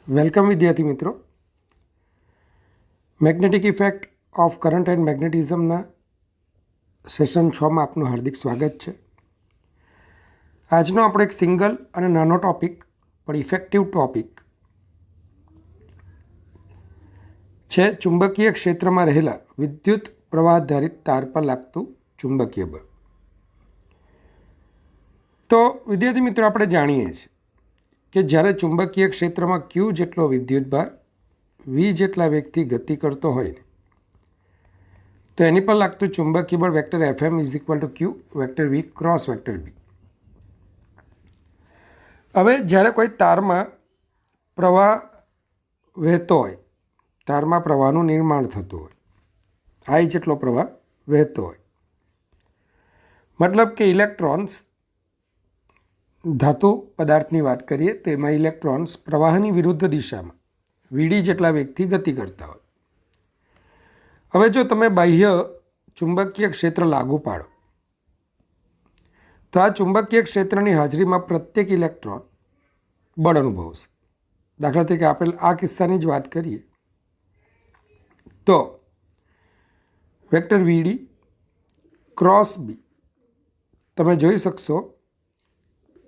Welcome વિદ્યાર્થી મિત્રો. Magnetic effect of current and મેગ્નેટિઝમના સેશન 6માં આપનું હાર્દિક સ્વાગત છે. આજનો આપણો એક સિંગલ અને નાનો ટોપિક પણ ઇફેક્ટિવ ટોપિક છે ચુંબકીય ક્ષેત્રમાં રહેલા વિદ્યુત પ્રવાહ આધારિત તાર પર લાગતું ચુંબકીય બળ. તો વિદ્યાર્થી મિત્રો, આપણે જાણીએ છીએ કે જ્યારે ચુંબકીય ક્ષેત્રમાં ક્યુ જેટલો વિદ્યુતભાર વી જેટલા વેગથી ગતિ કરતો હોય ને, તો એની પર લાગતું ચુંબકીય બળ vector FM is equal to q vector v cross vector b. હવે જ્યારે કોઈ તારમાં પ્રવાહ વહેતો હોય, તારમાં પ્રવાહનું નિર્માણ થતું હોય, આઈ જેટલો પ્રવાહ વહેતો હોય, મતલબ કે ઇલેક્ટ્રોન્સ, ધાતુ પદાર્થની વાત કરીએ તો એમાં ઇલેક્ટ્રોન્સ પ્રવાહની વિરુદ્ધ દિશામાં વીડી જેટલા વેગથી ગતિ કરતા હોય. હવે જો તમે બાહ્ય ચુંબકીય ક્ષેત્ર લાગુ પાડો તો આ ચુંબકીય ક્ષેત્રની હાજરીમાં પ્રત્યેક ઇલેક્ટ્રોન બળ અનુભવશે. દાખલા તરીકે આપેલ આ કિસ્સાની જ વાત કરીએ તો વેક્ટર વીડી ક્રોસ બી તમે જોઈ શકશો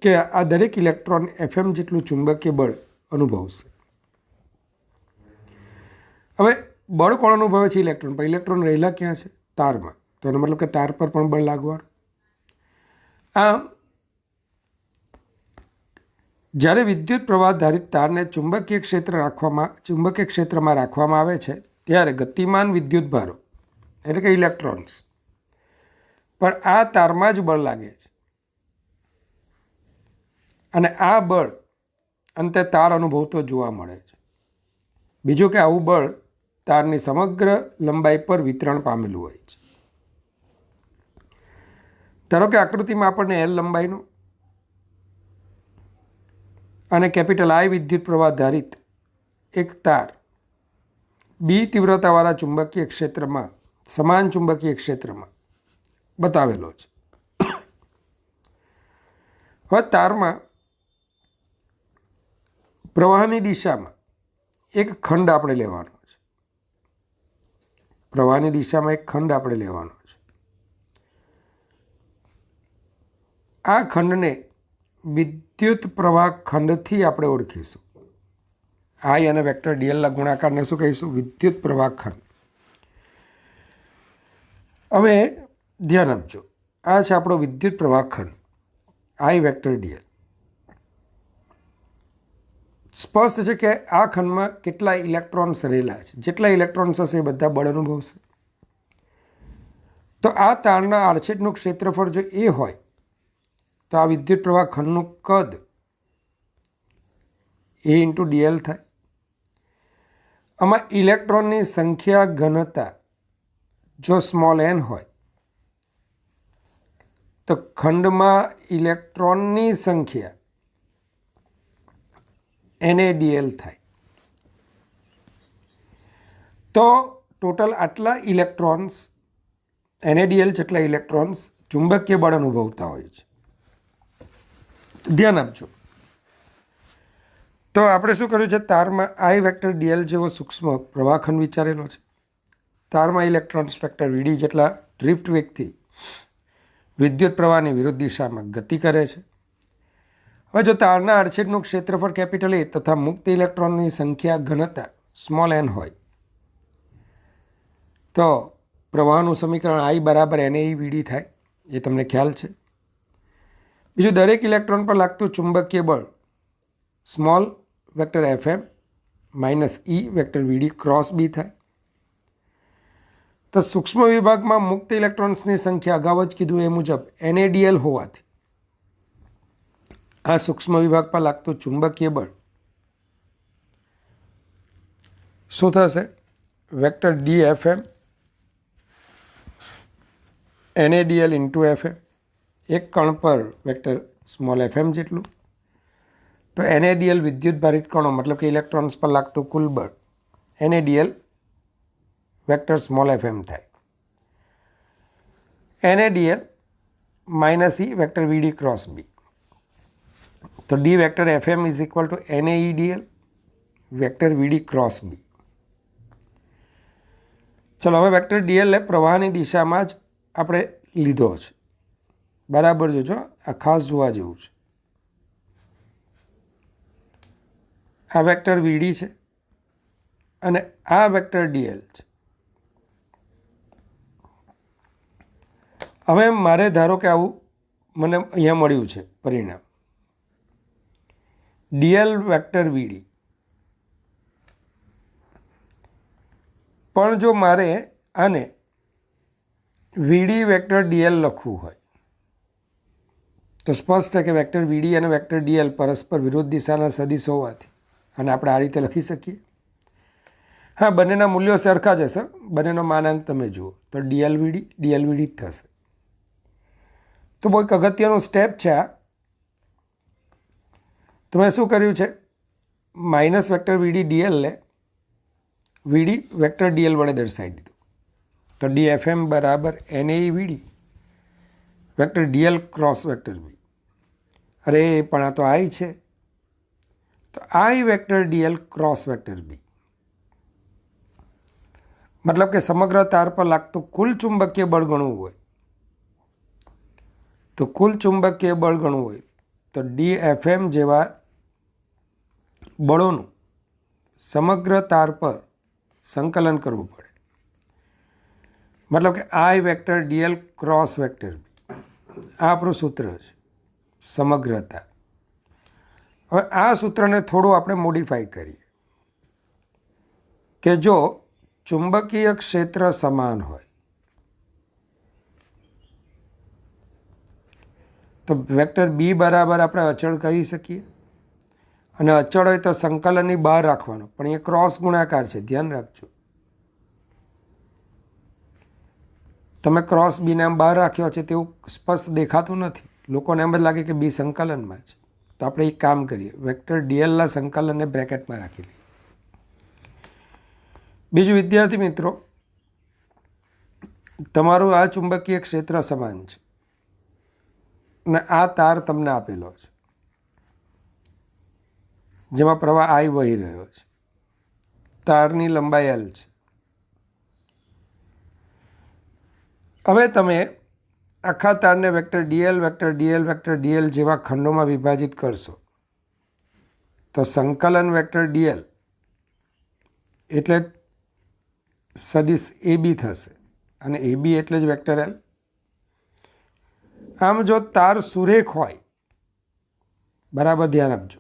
કે આ દરેક ઇલેક્ટ્રોન FM જેટલું ચુંબકીય બળ અનુભવશે. હવે બળ કોણ અનુભવે છે? ઇલેક્ટ્રોન. પણ ઇલેક્ટ્રોન રહેલા ક્યાં છે? તારમાં. તો એનો મતલબ કે તાર પર પણ બળ લાગવાનું. આમ જ્યારે વિદ્યુત પ્રવાહ આધારિત તારને ચુંબકીય ક્ષેત્રમાં રાખવામાં આવે છે ત્યારે ગતિમાન વિદ્યુતભારો એટલે કે ઇલેક્ટ્રોન્સ પણ આ તારમાં જ બળ લાગે છે અને આ બળ અંતે તાર અનુભવતો જોવા મળે છે. બીજું કે આવું બળ તારની સમગ્ર લંબાઈ પર વિતરણ પામેલું હોય છે. ધારો કે આકૃતિમાં આપણને L લંબાઈનો અને કેપિટલ I વિદ્યુત પ્રવાહ આધારિત એક તાર બી તીવ્રતાવાળા ચુંબકીય ક્ષેત્રમાં, સમાન ચુંબકીય ક્ષેત્રમાં બતાવેલો છે. હવે તારમાં પ્રવાહની દિશામાં એક ખંડ આપણે લેવાનો છે. પ્રવાહની દિશામાં એક ખંડ આપણે લેવાનો છે. આ ખંડને વિદ્યુત પ્રવાહ ખંડથી આપણે ઓળખીશું. I અને વેક્ટર dlના ગુણાકારને શું કહીશું? વિદ્યુત પ્રવાહ ખંડ. હવે ધ્યાન આપજો, આ છે આપણો વિદ્યુત પ્રવાહ ખંડ I વેક્ટર dl. સ્પષ્ટ છે કે આ ખંડમાં કેટલા ઇલેક્ટ્રોન્સ રહેલા છે. જેટલા ઇલેક્ટ્રોન્સ હશે એ બધા બળ અનુભવશે. તો આ તારના આડછેદનું ક્ષેત્રફળ જો એ હોય તો આ વિદ્યુત પ્રવાહ ખંડનું કદ A ઇન્ટુ dl થાય. આમાં ઇલેક્ટ્રોનની સંખ્યા ઘનતા જો સ્મોલ n હોય તો ખંડમાં ઇલેક્ટ્રોનની સંખ્યા NaDl થાય. તો ટોટલ આટલા ઇલેક્ટ્રોન્સ, NaDl જેટલા ઇલેક્ટ્રોન્સ ચુંબકીય બળ અનુભવતા હોય છે. ધ્યાન આપજો. તો આપણે શું કર્યું છે? તારમાં I વેક્ટર dl જેવો સૂક્ષ્મ પ્રવાહખંડ વિચારેલો છે. તારમાં ઇલેક્ટ્રોન્સ વેક્ટર વીડી જેટલા ડ્રિફ્ટ વેગથી વિદ્યુત પ્રવાહની વિરુદ્ધ દિશામાં ગતિ કરે છે. હવે જો તારના આડછેદનું ક્ષેત્રફળ કેપિટલ A તથા મુક્ત ઇલેક્ટ્રોનની સંખ્યા ઘનતા સ્મોલ n હોય તો પ્રવાહનું સમીકરણ I બરાબર NaEVD થાય. એ તમને ખ્યાલ છે. બીજું, દરેક ઇલેક્ટ્રોન પર લાગતું ચુંબકીય બળ small vector FM minus E vector VD cross B થાય. તો સૂક્ષ્મ વિભાગમાં મુક્ત ઇલેક્ટ્રોન્સની સંખ્યા અગાઉ જ કીધું એ મુજબ NaDl હોવાથી આ સૂક્ષ્મ વિભાગ પર લાગતું ચુંબકીય બળ શું થશે? Vector DFM NaDl into FM. એક કણ પર વેક્ટર સ્મોલ FM જેટલું. તો NaDl વિદ્યુત ભારિત કણો મતલબ કે ઇલેક્ટ્રોન્સ પર લાગતું કુલ બળ NaDl વેક્ટર સ્મોલ FM થાય. NaDl minus E vector VD cross B. તો D vector FM is equal to NaEDl vector VD cross B. ચલો હવે વેક્ટર ડીએલ એ પ્રવાહની દિશામાં જ આપણે લીધો છે. બરાબર જોજો, આ ખાસ જોવા જેવું છે. આ વેક્ટર વીડી છે અને આ વેક્ટર ડીએલ છે. હવે મારે ધારો કે આવું મને અહીંયા મળ્યું છે પરિણામ ડીએલ વેક્ટર વીડી. પણ જો મારે આને વીડી વેક્ટર ડીએલ લખવું હોય તો સ્પષ્ટ છે કે વેક્ટર વીડી અને વેક્ટર ડીએલ પરસ્પર વિરુદ્ધ દિશાના સદિશ હોવાથી અને આપણે આ રીતે લખી શકીએ. હા, બંનેના મૂલ્યો સરખા જ હશે, બંનેનો માનાંક તમે જુઓ તો ડીએલ વીડી જ થશે. તો બહુ એક અગત્યનું સ્ટેપ છે આ. તો મેં શું કર્યું છે, માઇનસ વેક્ટર વીડી ડીએલને વીડી વેક્ટર ડીએલ વડે દર્શાવી દીધું. તો ડીએફએમ બરાબર એને વીડી વેક્ટર ડીએલ ક્રોસ વેક્ટર બી. અરે પણ આ તો આઈ છે, તો આઈ વેક્ટર ડીએલ ક્રોસ વેક્ટર બી. મતલબ કે સમગ્ર તાર પર લાગતું કુલ ચુંબકીય બળ ગણવું હોય તો કુલ ચુંબકીય બળ ગણવું હોય તો ડીએફએમ જેવા બળોનું સમગ્ર તાર પર સંકલન કરવું પડે. મતલબ કે આઈ વેક્ટર ડીએલ ક્રોસ વેક્ટર બી, આ આપણું સૂત્ર છે સમગ્રતા. હવે આ સૂત્રને થોડું આપણે મોડિફાઈ કરીએ કે જો ચુંબકીય ક્ષેત્ર સમાન હોય તો વેક્ટર બી બરાબર આપણે અચળ કહી શકીએ. અને અચળ હોય તો સંકલનની બહાર રાખવાનો, પણ એ ક્રોસ ગુણાકાર છે, ધ્યાન રાખજો. તમે ક્રોસ બીને આમ બહાર રાખ્યો છે તેવું સ્પષ્ટ દેખાતું નથી, લોકોને એમ જ લાગે કે બી સંકલનમાં છે. તો આપણે એક કામ કરીએ, વેક્ટર ડીએલના સંકલનને બ્રેકેટમાં રાખી લઈએ. બીજું વિદ્યાર્થી મિત્રો, તમારું આ ચુંબકીય ક્ષેત્ર સમાન છે અને આ તાર તમને આપેલો છે જેમાં પ્રવાહ આઈ વહી રહ્યો છે. તારની લંબાઈ એલ છે. હવે તમે આખા તારને vector DL vector DL vector DL જેવા ખંડોમાં વિભાજિત કરશો તો સંકલન વેક્ટર ડીએલ એટલે સદિશ એ બી થશે અને એ બી એટલે જ વેક્ટર એલ. આમ જો તાર સુરેખ હોય, બરાબર ધ્યાન આપજો,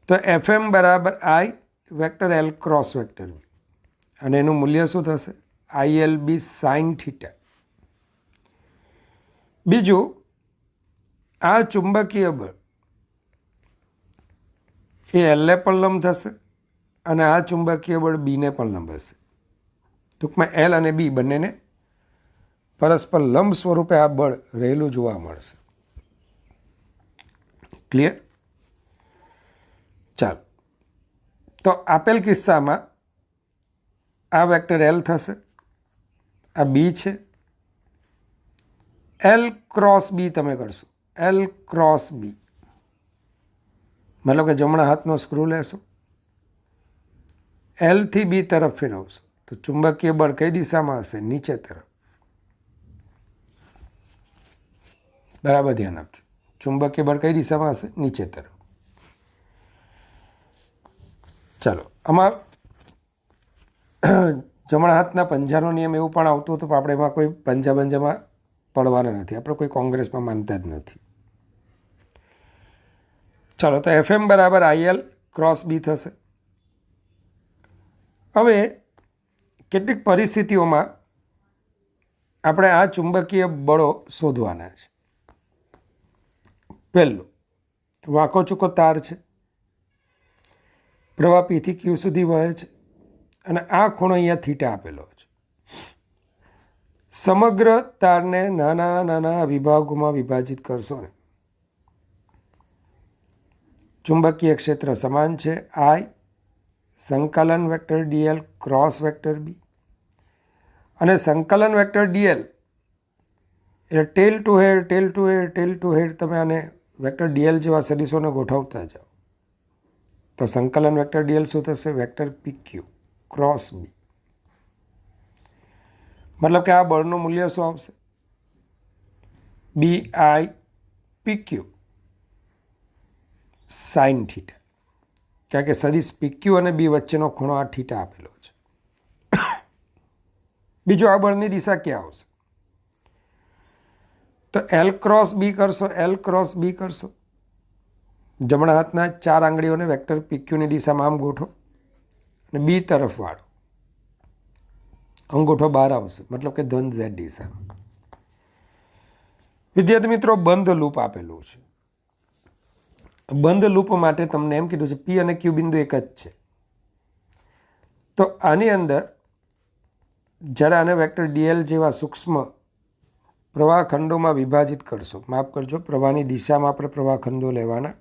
તો એફએમ બરાબર I vector L cross vector B અને એનું મૂલ્ય શું થશે, I L B sine theta. બીજું, આ ચુંબકીય બળ એ એલને પણ લંબ થશે અને આ ચુંબકીય બળ બીને પણ લંબ હશે. ટૂંકમાં એલ અને બી બંનેને પરસ્પર લંબ સ્વરૂપે આ બળ રહેલું જોવા મળશે. ક્લિયર? ચાલો, તો આપેલ કિસ્સામાં આ વેક્ટર એલ થશે, આ બી છે, એલ ક્રોસ બી તમે કરશો, એલ ક્રોસ બી મતલબ કે જમણા હાથનો સ્ક્રૂ લેશો, એલથી બી તરફ ફેરવશો તો ચુંબકીય બળ કઈ દિશામાં હશે, નીચે તરફ. બરાબર ધ્યાન આપજો, ચુંબકીય બળ કઈ દિશામાં હશે, નીચે તરફ. ચાલો, આમાં જમણા હાથના પંજાનો નિયમ એવું પણ આવતું હતું, પણ આપણે એમાં કોઈ પંજામાં પડવાના નથી, આપણે કોઈ કોંગ્રેસમાં માનતા જ નથી. ચાલો, તો એફએમ બરાબર આઈએલ ક્રોસ બી થશે. હવે કેટલીક પરિસ્થિતિઓમાં આપણે આ ચુંબકીય બળો શોધવાના છે. પહેલું, વાંકો ચૂકો તાર છે, પ્રવાહ પીથી ક્યુ સુધી વહે છે અને આ ખૂણો અહીંયા થીટા આપેલો છે. સમગ્ર તારને નાના નાના વિભાગોમાં વિભાજિત કરશો ને, ચુંબકીય ક્ષેત્ર સમાન છે, આઈ સંકલન vector DL cross vector B અને સંકલન વેક્ટર ડીએલ એટલે ટેલ ટુ હેડ તમે આને વેક્ટર ડીએલ જેવા સદિશોને ગોઠવતા જાઓ તો સંકલન વેક્ટર ડીએલ શું થશે? Vector PQ cross B. મતલબ કે આ બળનું મૂલ્ય શું આવશે? BI સાઇન થીટા, કારણ કે સદિશ PQ અને B વચ્ચેનો ખૂણો આ થીટા આપેલો છે. બીજું આ બળની દિશા ક્યાં આવશે? તો L ક્રોસ B કરશો, L ક્રોસ B કરશો. જમણા હાથના 4 આંગળીઓને વેક્ટર PQ ની દિશામાં આમ ગોઠવો અને B તરફ વાળો, અંગૂઠો બહાર આવશે, મતલબ કે ધન Z દિશામાં. વિદ્યાર્થી મિત્રો, બંધ લૂપ આપેલું છે. બંધ લૂપ માટે તમને એમ કીધું છે P અને Q બિંદુ એક જ છે. તો આની અંદર જ્યારે આને વેક્ટર DL જેવા સૂક્ષ્મ પ્રવાહ ખંડોમાં વિભાજિત કરશો, માફ કરજો, પ્રવાહની દિશામાં આપણે પ્રવાહ ખંડો લેવાના,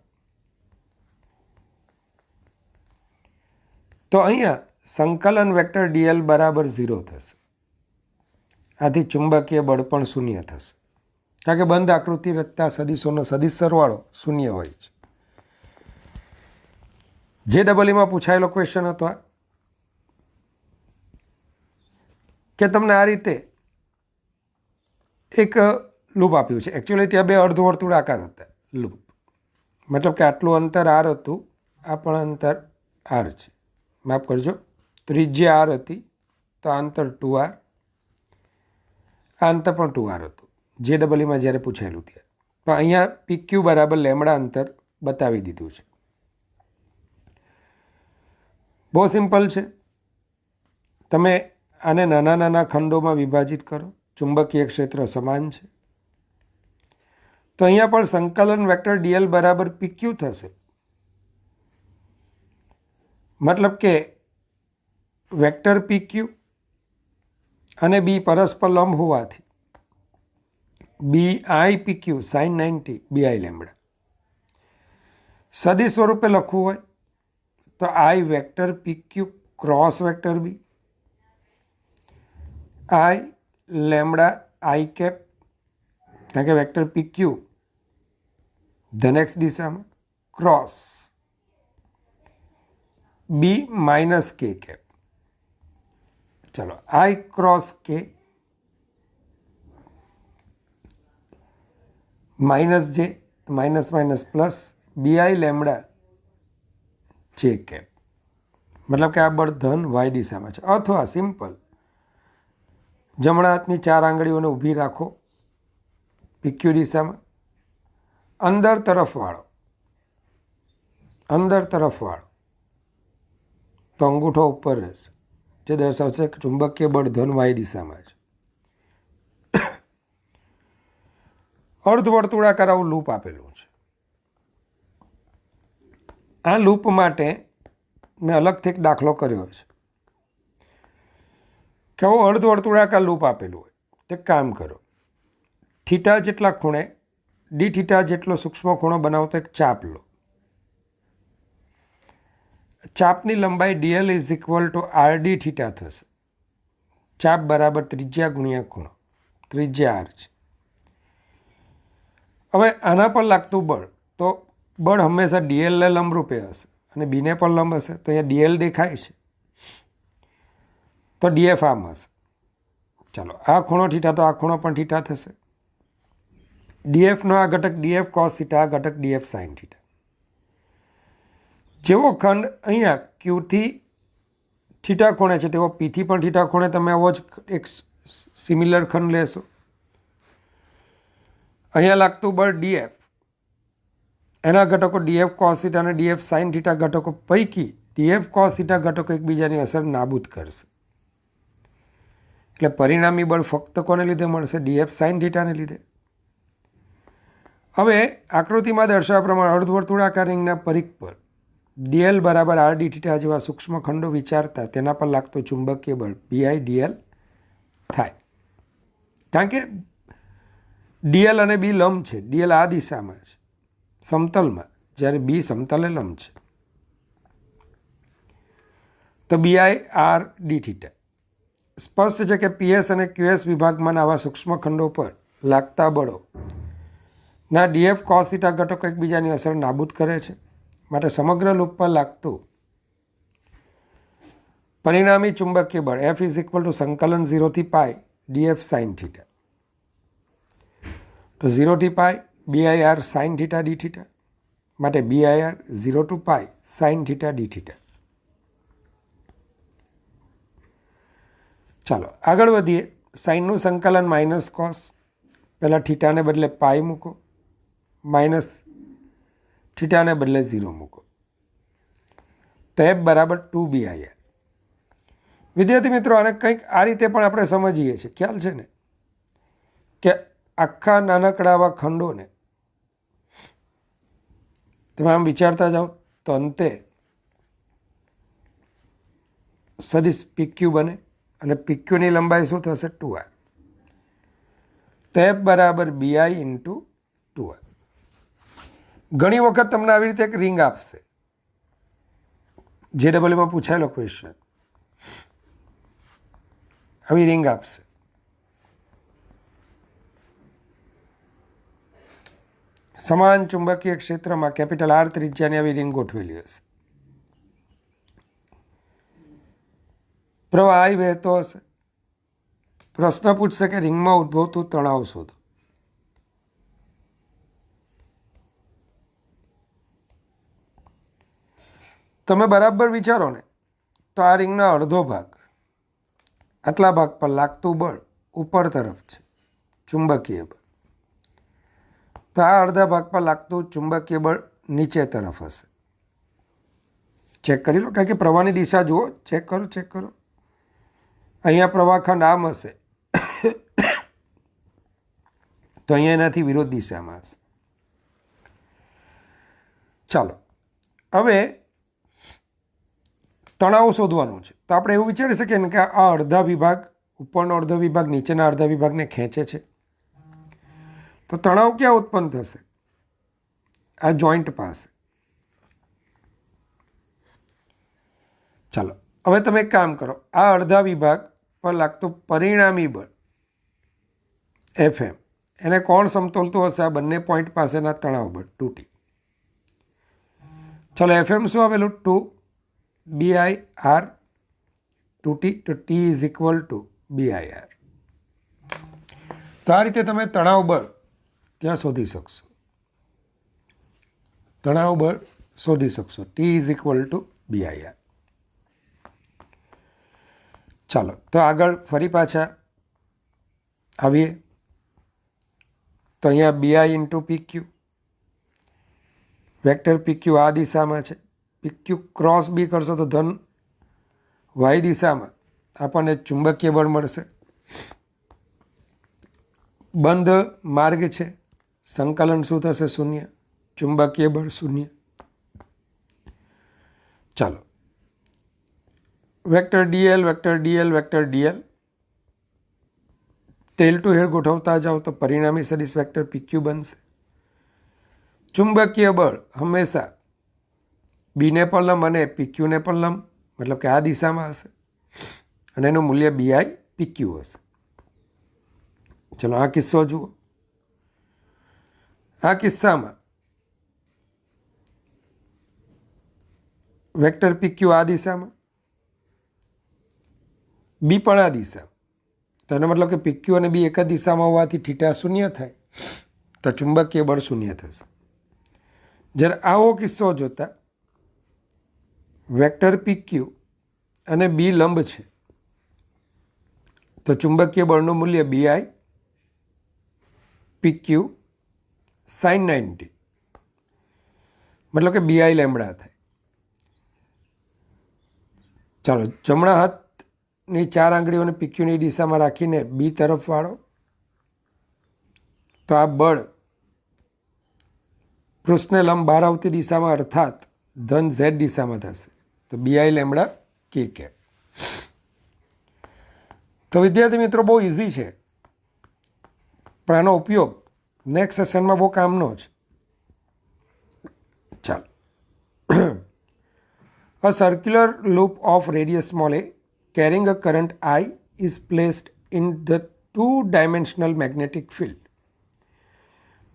તો અહીંયા સંકલન વેક્ટર DL બરાબર 0 થશે. આથી ચુંબકીય બળ પણ શૂન્ય થશે, કારણ કે બંધ આકૃતિ રચતા સદિશોનો સદિશ સરવાળો શૂન્ય હોય છે. JEE પૂછાયેલો ક્વેશ્ચન હતો આ, કે તમને આ રીતે એક લૂપ આપ્યું છે. એકચ્યુઅલી ત્યાં 2 અર્ધવર્તુળાકાર હતા લૂપ, મતલબ કે આટલું અંતર R હતું, આ પણ અંતર R છે, માફ કરજો, ત્રિજ્યા R હતી, તો આ અંતર 2R, આ અંતર પણ 2R હતું JEE જ્યારે પૂછાયેલું ત્યારે. પણ અહીંયા PQ બરાબર લેમડા અંતર બતાવી દીધું છે. બહુ સિમ્પલ છે. તમે આને નાના નાના ખંડોમાં વિભાજિત કરો, ચુંબકીય ક્ષેત્ર સમાન છે. તો અહીંયા પણ સંકલન વેક્ટર DL બરાબર PQ થશે. મતલબ કે વેક્ટર PQ અને B પરસ્પર લંબ હોવાથી BI PQ sin 90 BI lambda. સદિશ સ્વરૂપે લખવું હોય તો I vector PQ cross vector B, I lambda I cap, કારણ કે વેક્ટર PQ ધન X દિશામાં, cross B minus K cap. ચલો, I cross K minus J, minus minus plus BI lambda J cap. મતલબ કે આ બળ ધન Y દિશામાં છે. અથવા સિમ્પલ જમણા હાથની 4 આંગળીઓને ઊભી રાખો PQ દિશામાં, અંદર તરફ વાળો, અંદર તરફ વાળો, તો અંગૂઠો ઉપર રહેશે, જે દર્શાવશે કે ચુંબકીય બળ ધન Y દિશામાં છે. અર્ધવર્તુળાકાર આવું લૂપ આપેલું છે. આ લૂપ માટે મેં અલગથી એક દાખલો કર્યો છે કે આવું અર્ધવર્તુળાકાર લૂપ આપેલું હોય તે કામ કરો. થીટા જેટલા ખૂણે ડી થીટા જેટલો સૂક્ષ્મ ખૂણો બનાવતો એક ચાપ લો. ચાપની લંબાઈ DL is equal two RD theta થશે. ચાપ બરાબર ત્રિજ્યા ગુણ્યા ખૂણો, ત્રિજ્યા R છે. હવે આના પર લાગતું બળ, તો બળ હંમેશા DL ને લંબરૂપે હશે અને બીને પણ લંબ હશે. તો અહીંયા DL દેખાય છે, તો DF આમ હશે. ચાલો, આ ખૂણો થીટા, તો આ ખૂણો પણ થીટા થશે. DFનો આ ઘટક DF cos થીટા, આ ઘટક DF sin થીટા. જેવો ખંડ અહીંયા Qથી થીટા ખૂણે છે તેવો Pથી પણ થીટા ખૂણે તમે આવો જ એક સિમિલર ખંડ લેશો. અહીંયા લાગતું બળ DF, એના ઘટકો DF cos થીટા અને DF sin થીટા ઘટકો પૈકી DF cos થીટા ઘટકો એકબીજાની અસર નાબૂદ કરશે. એટલે પરિણામી બળ ફક્ત કોને લીધે મળશે? DF sin થીટાને લીધે. હવે આકૃતિમાં દર્શાવ્યા પ્રમાણે અર્ધવર્તુળાકાર રિંગના પરિઘ પર DL બરાબર RD થીટા જેવા સૂક્ષ્મ ખંડો વિચારતા તેના પર લાગતું ચુંબકીય બળ BI DL થાય. કારણ કે DL અને B લંબ છે. DL આ દિશામાં છે સમતલમાં, જ્યારે B સમતલે લંબ છે. તો BI RD થીટા. સ્પષ્ટ છે કે PS અને QS વિભાગમાં આવા સૂક્ષ્મ ખંડો પર લાગતા બળો ના ડીએફ કોસ થીટા ઘટકો એકબીજાની અસર નાબૂદ કરે છે, માટે સમગ્ર લૂપ પર લાગતું પરિણામી ચુંબકીય બળ F ઇઝ ઇક્વલ ટુ સંકલન 0 થી પાઈ ડીએફ સાઇન થીટા. તો 0 થી pi BIR sine theta D theta, માટે BIR 0 to pi sine theta D theta. ચાલો આગળ વધીએ. સાઇનનું સંકલન માઇનસ કોસ, પહેલાં થીટાને બદલે પાઈ મૂકો, માઇનસ થીટાને બદલે 0 મૂકો, તો F બરાબર 2BIR. વિદ્યાર્થી મિત્રો, આને કંઈક આ રીતે પણ આપણે સમજીએ છીએ. ખ્યાલ છે ને કે આખા નાનકડા આવા ખંડોને તમે આમ વિચારતા જાઓ તો અંતે સદિશ PQ બને, અને PQની લંબાઈ શું થશે? 2R. તો F બરાબર BI ઇન્ટુ 2R. ઘણી વખત તમને આવી રીતે એક રિંગ આપશે, JEEમાં પૂછાયેલો ક્વેશ્ચન. આવી રિંગ આપશે, સમાન ચુંબકીય ક્ષેત્રમાં કેપિટલ R ત્રિજ્યાની આવી રિંગ ગોઠવેલી હશે. પ્રવાહ I વહેતો હશે. પ્રશ્ન પૂછશે કે રિંગમાં ઉદ્ભવતું તણાવ શોધો. તમે બરાબર વિચારો ને તો આ રિંગના અડધો ભાગ, આટલા ભાગ પર લાગતું બળ ઉપર તરફ છે, ચુંબકીય બળ. તો આ અડધા ભાગ પર લાગતું ચુંબકીય બળ નીચે તરફ હશે. ચેક કરી લો, કારણ કે પ્રવાહની દિશા જુઓ, ચેક કરો. અહીંયા પ્રવાહ ખંડ આમ હશે, તો અહીંયા એનાથી વિરોધ દિશામાં હશે. ચાલો હવે તણાવ શોધવાનું છે. તો આપણે એવું વિચારી શકીએ ને કે આ અડધા વિભાગ, ઉપરનો અડધો વિભાગ નીચેના અડધા વિભાગને ખેંચે છે. તો તણાવ ક્યાં ઉત્પન્ન થશે? આ જોઈન્ટ પાસે. ચાલો હવે તમે એક કામ કરો, આ અડધા વિભાગ પર લાગતું પરિણામી બળ FM, એને કોણ સમતોલતું હશે? આ બંને પોઈન્ટ પાસેના તણાવ બળ 2T. ચાલો FM શું આવેલું? 2BIR 2T. તો T is equal two BIR. તો આ રીતે તમે તણાવ બળ ત્યાં શોધી શકશો. T is equal two BIR. ચાલો તો આગળ ફરી પાછા આવીએ. તો અહીંયા BI into PQ, vector PQ આ દિશામાં છે. PQ ક્રોસ B કરશો તો ધન Y દિશામાં આપણને ચુંબકીય બળ મળશે. બંધ માર્ગ છે, સંકલન શું થશે? 0. ચુંબકીય બળ 0. ચાલો વેક્ટર DL ટેલ ટુ હેડ ગોઠવતા જાઓ તો પરિણામી સદિશ વેક્ટર PQ બનશે. ચુંબકીય બળ હંમેશા બીને પણ લંબ અને PQને પણ લંબ, મતલબ કે આ દિશામાં હશે, અને એનું મૂલ્ય BI PQ હશે. ચલો આ કિસ્સો જુઓ. આ કિસ્સામાં વેક્ટર PQ આ દિશામાં, B પણ આ દિશા. તો એનો મતલબ કે PQ અને B એક જ દિશામાં હોવાથી થીટા 0 થાય, તો ચુંબકીય બળ 0 થશે. જ્યારે આવો કિસ્સો જોતા વેક્ટર PQ અને B લંબ છે, તો ચુંબકીય બળનું મૂલ્ય BI PQ sin 90, મતલબ કે BI લેમ્બડા થાય. ચાલો જમણા હાથની 4 આંગળીઓને PQની દિશામાં રાખીને B તરફ વાળો, તો આ બળ પૃષ્ઠને લંબ બહાર આવતી દિશામાં અર્થાત ધન Z દિશામાં થશે. તો BI લેમ્બડા KK. તો વિદ્યાર્થી મિત્રો બહુ ઇઝી છે, પણ આનો ઉપયોગ નેક્સ્ટ સેશનમાં બહુ કામનો છે. ચાલો A circular loop of radius small a carrying a current I is placed in the two-dimensional magnetic field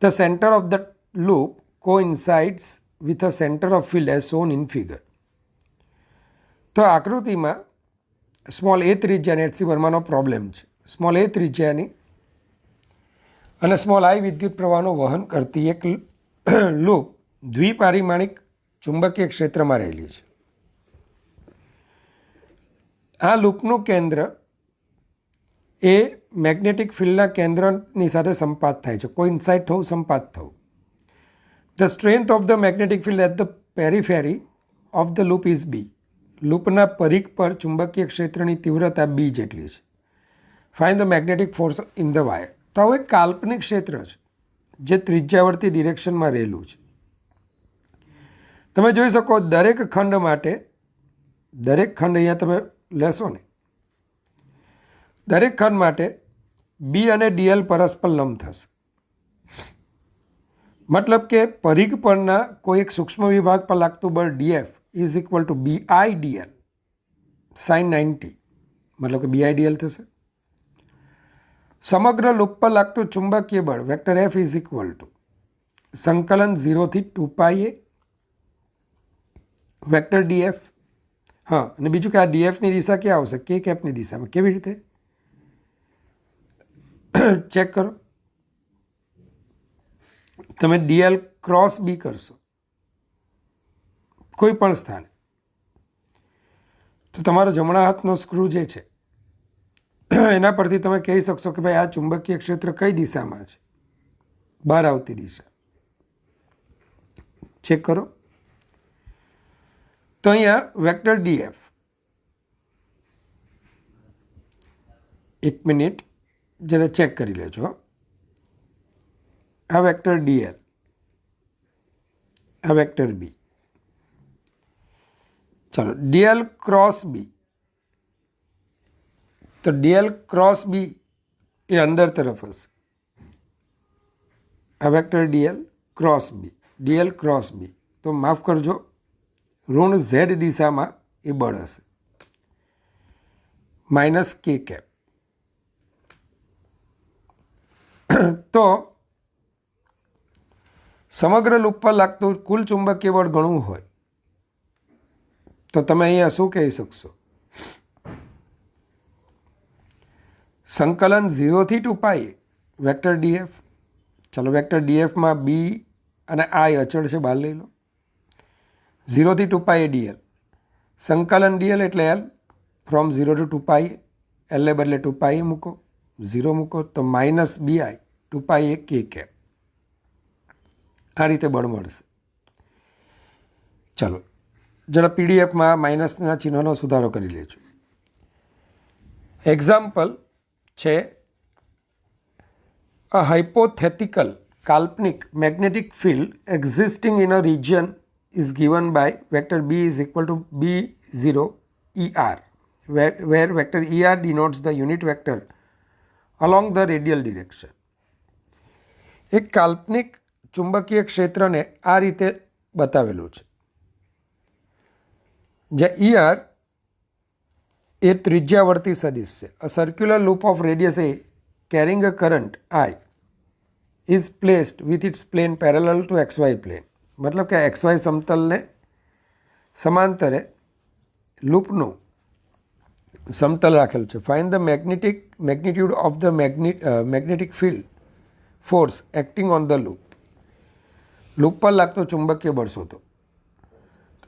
the centre of the loop coincides with a centre of field as shown in figure. તો આકૃતિમાં small a ત્રિજ્યાની HC વર્માનો problem છે. Small a ત્રિજ્યાની અને small આઈ વિદ્યુત પ્રવાહનું વહન કરતી એક લૂપ દ્વિપારિમાણિક ચુંબકીય ક્ષેત્રમાં રહેલી છે. આ લૂપનું કેન્દ્ર એ મેગ્નેટિક ફિલ્ડના કેન્દ્રની સાથે સંપાત થાય છે. કોઇન્સાઇડ થવું, સંપાત થવું. The strength of the magnetic field at the periphery of the loop is B. લૂપના પરિઘ પર ચુંબકીય ક્ષેત્રની તીવ્રતા બી જેટલી છે. Find the magnetic force in the wire. તો હવે કાલ્પનિક ક્ષેત્ર છે જે ત્રિજ્યાવર્તી ડિરેક્શનમાં રહેલું છે. તમે જોઈ શકો દરેક ખંડ માટે, દરેક ખંડ અહીંયા તમે લેશો ને, દરેક ખંડ માટે બી અને ડીએલ પરસ્પર લંબ થશે. મતલબ કે પરિઘ પરના કોઈ એક સૂક્ષ્મ વિભાગ પર લાગતું બળ DF is equal to BI DL sine 90, મતલબ કે બીઆઈ ડીએલ થશે. સમગ્ર લૂપ પર લાગતું ચુંબકીય બળ vector F is equal two સંકલન 0 થી 2πa વેક્ટર ડીએફ. હા, અને બીજું કે આ ડીએફની દિશા ક્યાં આવશે? કે કેપની દિશામાં. કેવી રીતે ચેક કરો. તમે ડીએલ ક્રોસ બી કરશો કોઈ પણ સ્થાને, તો તમારો જમણા હાથનો સ્ક્રૂ જે છે એના પરથી તમે કહી શકશો કે ભાઈ આ ચુંબકીય ક્ષેત્ર કઈ દિશામાં છે? બહાર આવતી દિશા. ચેક કરો. તો અહીંયા વેક્ટર ડીએફ, એક મિનિટ જરા ચેક કરી લેજો. આ વેક્ટર ડીએલ, આ વેક્ટર બી. ચાલો ડીએલ ક્રોસ બી. તો ડીએલ ક્રોસ બી એ અંદર તરફ હશે. આ vector DL cross B, DL cross B. તો માફ કરજો, ઋણ ઝેડ દિશામાં એ બળ હશે, માઇનસ કે કેપ. તો સમગ્ર લૂપ પર લાગતું કુલ ચુંબકીય બળ ઘણું હોય તો તમે અહીંયા શું કહી શકશો? સંકલન 0 થી 2πa વેક્ટર ડીએફ. ચાલો વેક્ટર ડીએફમાં બી અને આઈ અચળ છે, બહાર લઈ લો. 0 થી 2πa ડીએલ. સંકલન ડીએલ એટલે એલ, ફ્રોમ 0 ટુ 2πa. એલને બદલે 2πa મૂકો, 0 મૂકો, તો માઇનસ બીઆઈ 2πa કે કેપ. આ રીતે બળ મળશે. ચાલો જરા પીડીએફમાં માઇનસના ચિહ્નનો સુધારો કરી લેજો. એક્ઝામ્પલ છે અ હાઇપોથેટિકલ કાલ્પનિક magnetic field existing in a region is given by vector B is equal to B0 ER where vector ER denotes the unit vector along the radial direction. એક કાલ્પનિક ચુંબકીય ક્ષેત્રને આ રીતે બતાવેલું છે, જ્યાં ER એ ત્રિજ્યાવર્તી સદિશ છે. A circular loop of radius A carrying a current I is placed with its plane parallel to XY plane. મતલબ કે XY સમતલને સમાંતરે લૂપનું સમતલ રાખેલું છે. Find the magnitude of the magnetic field force acting on the loop. Loop પર લાગતો ચુંબકીય બળ શોધો.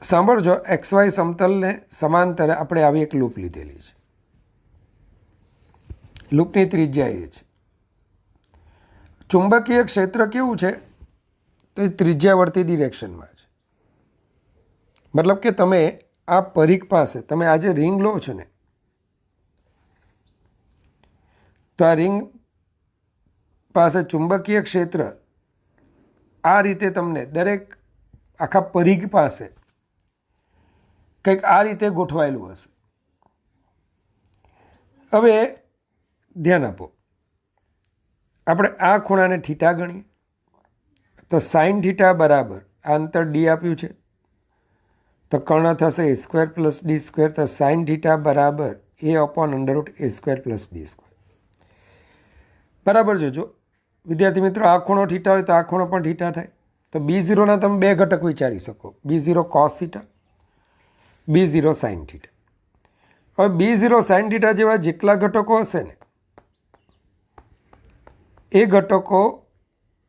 સાંભળજો, XY સમતલને સમાંતરે આપણે આવી એક લૂપ લીધેલી છે. લૂપની ત્રિજ્યા એ છે. ચુંબકીય ક્ષેત્ર કેવું છે? તો એ ત્રિજ્યાવર્તી ડિરેક્શનમાં છે. મતલબ કે તમે આ પરિઘ પાસે, તમે આ જે રિંગ લો છો ને, તો આ રિંગ પાસે ચુંબકીય ક્ષેત્ર આ રીતે તમને દરેક આખા પરિઘ પાસે કંઈક આ રીતે ગોઠવાયેલું હશે. હવે ધ્યાન આપો, આપણે આ ખૂણાને થીટા ગણીએ તો સાઇન થીટા બરાબર આ અંતર ડી આપ્યું છે તો કર્ણ થશે એ સ્ક્વેર પ્લસ ડી સ્ક્વેર. તો સાઇન થીટા બરાબર એ અપોન અંડર રૂટ એ સ્ક્વેર પ્લસ ડી સ્ક્વેર. બરાબર જોજો, વિદ્યાર્થી મિત્રો આ ખૂણો થીટા હોય તો આ ખૂણો પણ થીટા થાય. તો B0ના તમે બે ઘટક વિચારી શકો, B0 cos theta, B0 sin theta. હવે B0 sin થીટા જેવા જેટલા ઘટકો હશે ને એ ઘટકો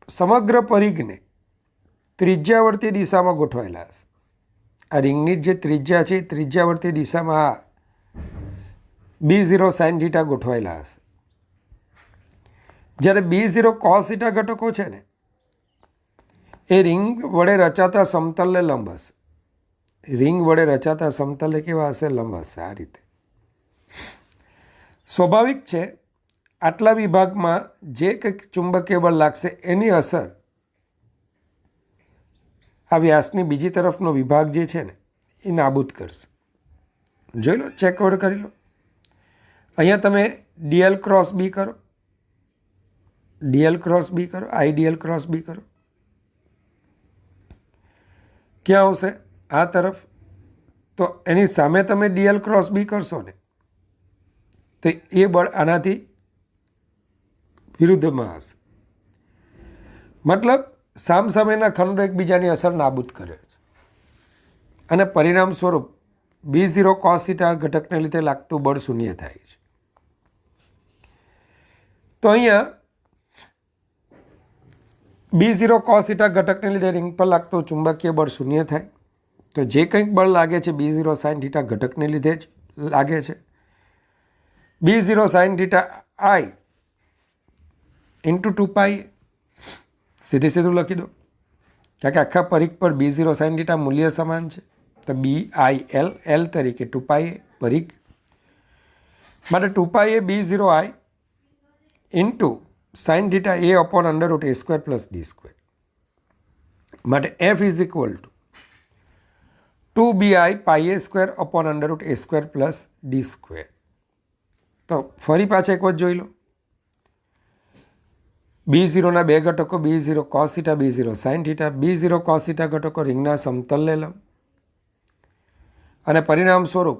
સમગ્ર પરિઘને ત્રિજ્યાવર્તી દિશામાં ગોઠવાયેલા હશે. આ રિંગની જે ત્રિજ્યા છે એ ત્રિજ્યાવર્તી દિશામાં આ B0 sin થીટા ગોઠવાયેલા હશે. જ્યારે B0 cos થીટા ઘટકો છે ને એ રિંગ વડે રચાતા સમતલને લંબ હશે. રિંગ વડે રચાતા સમતલે કેવા હશે? લંબ હશે. આ રીતે સ્વાભાવિક છે આટલા વિભાગમાં જે કંઈક ચુંબકીય બળ લાગશે એની અસર આ વ્યાસની બીજી તરફનો વિભાગ જે છે ને એ નાબૂદ કરશે. જોઈ લો, ચેકઆઉટ કરી લો. અહીંયા તમે DL ક્રોસ B કરો, DL ક્રોસ B કરો, IDL ક્રોસ B કરો. ક્યાં આવશે? આ તરફ. તો એની સામે તમે DL ક્રોસ B કરશો ને તો એ બળ આનાથી વિરુદ્ધમાં હશે. મતલબ સામસામેના ખંડો એકબીજાની અસર નાબૂદ કરે છે અને પરિણામ સ્વરૂપ B0 cos થીટા ઘટકને લીધે લાગતું બળ શૂન્ય થાય છે. તો અહીંયા B0 cos થીટા ઘટકને લીધે રિંગ પર લાગતું ચુંબકીય બળ શૂન્ય થાય. તો જે કંઈક બળ લાગે છે B0 sin થીટા ઘટકને લીધે જ લાગે છે. B0 sin theta I into 2π સીધે સીધું લખી દો, કારણ કે આખા પરિઘ પર B0 sin થીટા મૂલ્ય સમાન છે. તો BIL, L તરીકે 2π પરિઘ માટે 2π B0I into sin theta A upon under root A square plus D square માટે F is equal to 2BI pi A square upon under root A square plus D square. તો ફરી પાછા એક વખત જોઈ લો. B0ના બે ઘટકો B0 cos theta, B0 sin theta. B0 cos theta ઘટકો રિંગના સમતલને લંબ અને પરિણામ સ્વરૂપ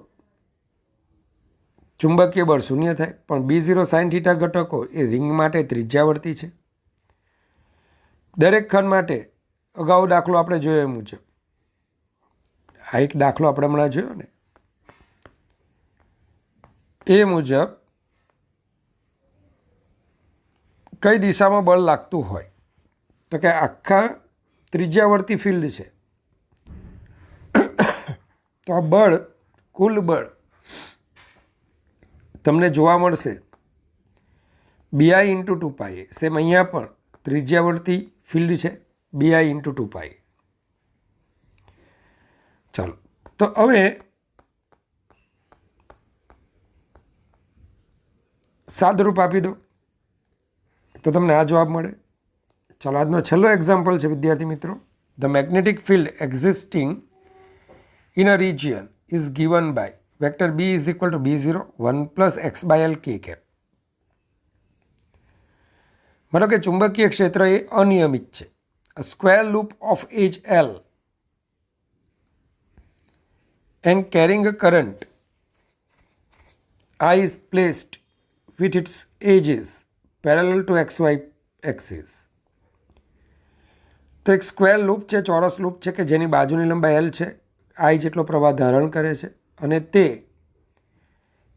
ચુંબકીય બળ શૂન્ય થાય. પણ B0 sin થીટા ઘટકો એ રિંગ માટે ત્રિજ્યાવર્તી છે. દરેક ખંડ માટે અગાઉ દાખલો આપણે જોયો એ મુજબ, આ એક દાખલો આપણે હમણાં જોયો ને એ મુજબ કઈ દિશામાં બળ લાગતું હોય તો કે આખા ત્રિજ્યાવર્તી ફિલ્ડ છે તો આ બળ, કુલ બળ તમને જોવા મળશે BI ઇન્ટુ 2π. સેમ અહીંયા પણ ત્રિજ્યાવર્તી ફિલ્ડ છે, BI ઇન્ટુ 2π. ચાલો, તો હવે સાદરૂપ આપી દો તો તમને આ જવાબ મળે. ચાલો, આજનો છેલ્લો એક્ઝામ્પલ છે વિદ્યાર્થી મિત્રો. The magnetic field existing in a region is given by vector B is equal to B0 1 plus x by L k cap. મતલબ કે ચુંબકીય ક્ષેત્ર એ અનિયમિત છે. A square loop of edge L and carrying a current I is placed with its edges parallel to xy axis. તો એક square loop છે, ચોરસ લૂપ છે કે જેની બાજુની લંબાઈ L છે, I જેટલો પ્રવાહ ધારણ કરે છે અને તે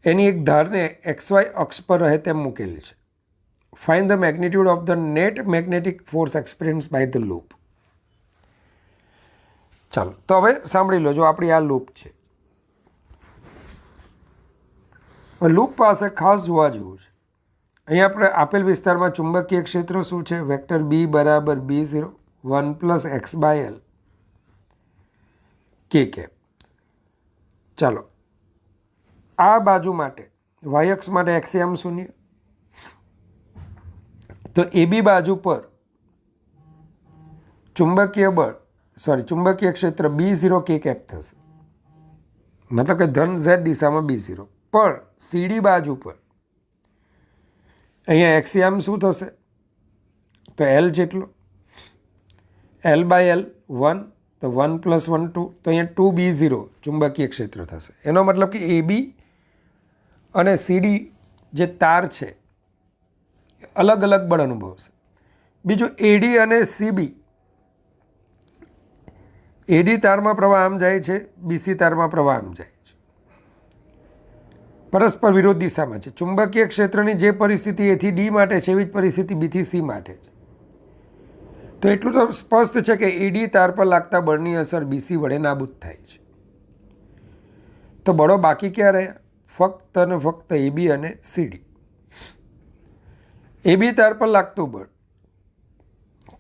એની એક ધારને XY અક્ષ પર રહે તેમ મૂકેલ છે. Find the magnitude of the net magnetic force experience by the loop. ચાલો, તો હવે સાંભળી લો. જો આપણી આ લૂપ છે, લૂપ પાસે ખાસ જોવા જેવું છે. અહીંયા આપણે આપેલ વિસ્તારમાં ચુંબકીય ક્ષેત્ર શું છે? વેક્ટર B બરાબર B0 1 plus x by L k cap. ચાલો, આ બાજુ માટે y અક્ષ માટે એક્સિયમ શૂન્ય, તો AB બાજુ પર ચુંબકીય ક્ષેત્ર B0 k કેપ થશે. મતલબ કે ધન z દિશામાં B0. પણ CD બાજુ પર અહીંયા એક્સિયમ શું થશે? તો L જેટલો, L બાય L 1, તો 1 પ્લસ 1 2, તો અહીંયા 2B0 ચુંબકીય ક્ષેત્ર થશે. એનો મતલબ કે AB અને CD જે તાર છે અલગ અલગ બળ અનુભવશે. બીજું એડી અને સીબી. એડી તારમાં પ્રવાહ આમ જાય છે, બીસી તારમાં પ્રવાહ આમ જાય છે, પરસ્પર વિરોધ દિશામાં છે. ચુંબકીય ક્ષેત્રની જે પરિસ્થિતિ એથી ડી માટે છે એવી જ પરિસ્થિતિ બીથી સી માટે છે. તો એટલું તો સ્પષ્ટ છે કે એડી તાર પર લાગતા બળની અસર બીસી વડે નાબૂદ થાય છે. તો બળો બાકી ક્યાં રહ્યા? ફક્ત અને ફક્ત એબી અને સીડી. એબી તાર પર લાગતું બળ,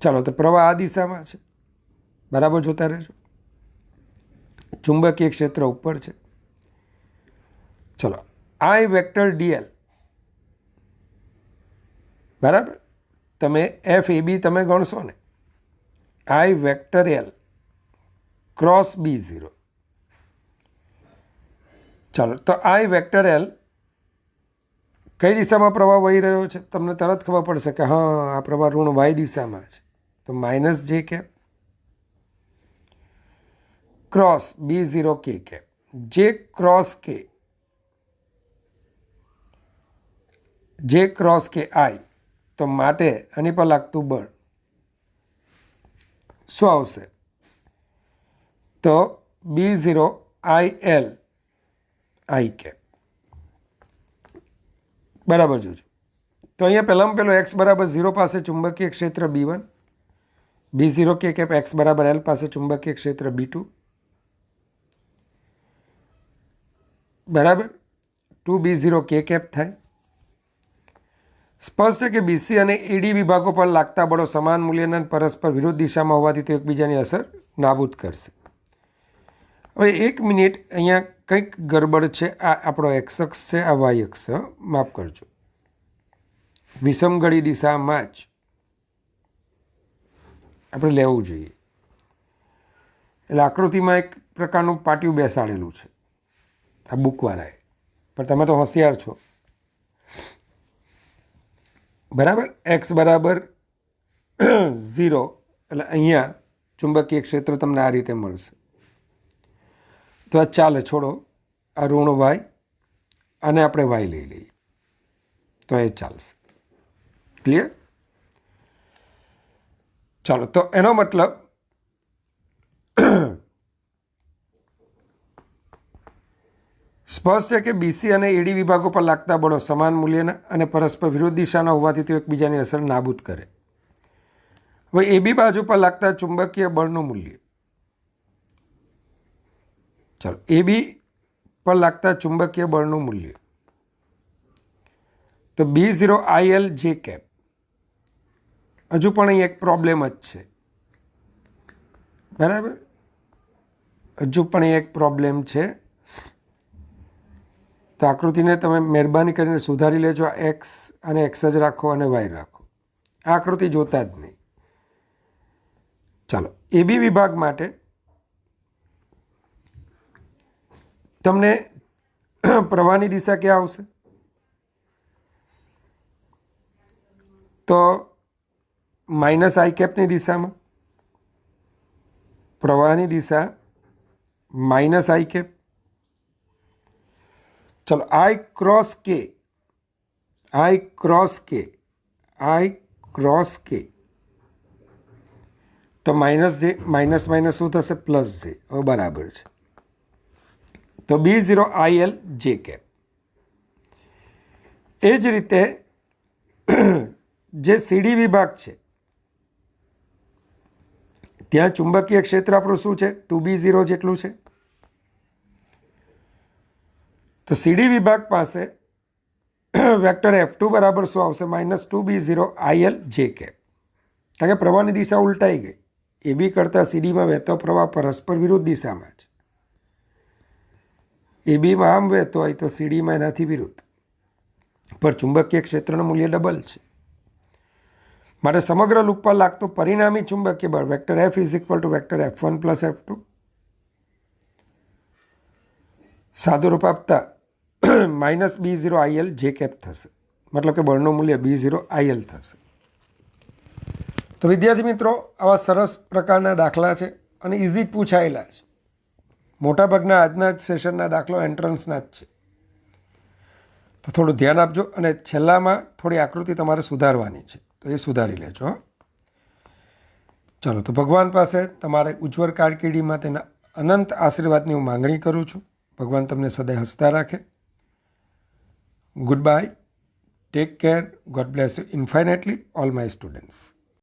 ચાલો તો પ્રવાહ આ દિશામાં છે, બરાબર જોતા રહેજો. ચુંબકીય ક્ષેત્ર ઉપર છે. ચલો, આઈ વેક્ટર ડીએલ, બરાબર, તમે એફ એ બી તમે ગણશો ને, આઈ વેક્ટર એલ ક્રોસ B0. ચાલો, તો આઈ વેક્ટર એલ કઈ દિશામાં પ્રવાહ વહી રહ્યો છે? તમને તરત ખબર પડશે કે હા, આ પ્રવાહ ઋણ વાય દિશામાં છે. તો માઇનસ જે કેપ ક્રોસ B0 કે કેપ, જે ક્રોસ કે આઈ. તો માટે આની પર લાગતું બળ શું આવશે? તો B0 IL આઈ કેપ. બરાબર જોજો. તો અહીંયા પહેલામાં પહેલો x બરાબર 0 પાસે ચુંબકીય ક્ષેત્ર B1, B0 કે કેપ x બરાબર L પાસે ચુંબકીય ક્ષેત્ર B2, બરાબર 2B0 કે કેપ થાય. સ્પષ્ટ છે કે બીસી અને એડી વિભાગો પર લાગતા બળો સમાન મૂલ્યના પરસ્પર વિરુદ્ધ દિશામાં હોવાથી તે એકબીજાની અસર નાબૂદ કરશે. હવે 1 મિનિટ, અહીંયા કંઈક ગડબડ છે. આ આપણો એક્સ અક્ષ છે, આ વાય અક્ષ, માફ કરજો, વિષમગળી દિશામાં જ આપણે લેવું જોઈએ. એટલે આકૃતિમાં એક પ્રકારનું પાટિયું બેસાડેલું છે આ બુકવાળાએ, પણ તમે તો હોશિયાર છો, બરાબર. એક્સ બરાબર 0 એટલે અહીંયા ચુંબકીય ક્ષેત્ર તમને આ રીતે મળશે. તો આ ચાલે, છોડો, આ ઋણ વાય અને આપણે વાય લઈ લઈએ તો એ ચાલશે. ક્લિયર? ચાલો, તો એનો મતલબ સ્પષ્ટ છે કે બીસી અને એડી વિભાગો પર લાગતા બળો સમાન મૂલ્યના અને પરસ્પર વિરુદ્ધ દિશાના હોવાથી તેઓ એકબીજાની અસર નાબૂદ કરે. હવે એબી બાજુ પર લાગતા ચુંબકીય બળનું મૂલ્ય, ચાલો, એબી પર લાગતા ચુંબકીય બળનું મૂલ્ય તો B0 IL જે કેપ. હજુ પણ અહીં એક પ્રોબ્લેમ જ છે, બરાબર, હજુ પણ અહીં એક પ્રોબ્લેમ છે. તો આકૃતિને તમે મહેરબાની કરીને સુધારી લેજો. આ એક્સ અને એક્સ જ રાખો અને વાય રાખો, આ આકૃતિ જોતા જ નહીં. ચાલો, એબી વિભાગ માટે તમને પ્રવાહની દિશા ક્યાં આવશે? તો માઇનસ આઈ કેપની દિશામાં પ્રવાહની દિશા માઇનસ આઈ કેપ. ચલો, આઈ ક્રોસ કે તો માઇનસ જે, માઇનસ માઇનસ શું થશે? પ્લસ જે. હવે બરાબર છે. તો B0 IL જે કેપ. એ જ રીતે જે સીડી વિભાગ છે ત્યાં ચુંબકીય ક્ષેત્ર આપણું શું છે? 2B0 જેટલું છે. તો સીડી વિભાગ પાસે વેક્ટર F2 બરાબર શું આવશે? -2B0 IL જે કેપ. કારણ કે પ્રવાહની દિશા ઉલટાઈ ગઈ. એબી કરતાં સીડીમાં વહેતો પ્રવાહ પરસ્પર વિરુદ્ધ દિશામાં છે. એબીમાં આમ વહેતો હોય તો સીડીમાં એનાથી વિરુદ્ધ, પર ચુંબકીય ક્ષેત્રનું મૂલ્ય ડબલ છે. માટે સમગ્ર લૂપ પર લાગતું પરિણામી ચુંબકીય બળ vector F vector F1 + F2. સાદું રૂપ આપતા -B0 IL જે કેપ થશે, મતલબ કે બળનું મૂલ્ય B0 IL થશે. તો વિદ્યાર્થી મિત્રો, આવા સરસ પ્રકારના દાખલા છે અને ઇઝી જ પૂછાયેલા છે. મોટાભાગના આજના જ સેશનના દાખલો એન્ટ્રન્સના જ છે. તો થોડું ધ્યાન આપજો અને છેલ્લામાં થોડી આકૃતિ તમારે સુધારવાની છે, તો એ સુધારી લેજો. ચાલો, તો ભગવાન પાસે તમારે ઉજ્જવળ કારકિર્દીમાં તેના અનંત આશીર્વાદની હું માંગણી કરું છું. ભગવાન તમને સદાય હસતા રાખે. Good bye. Take care. God bless you infinitely all my students.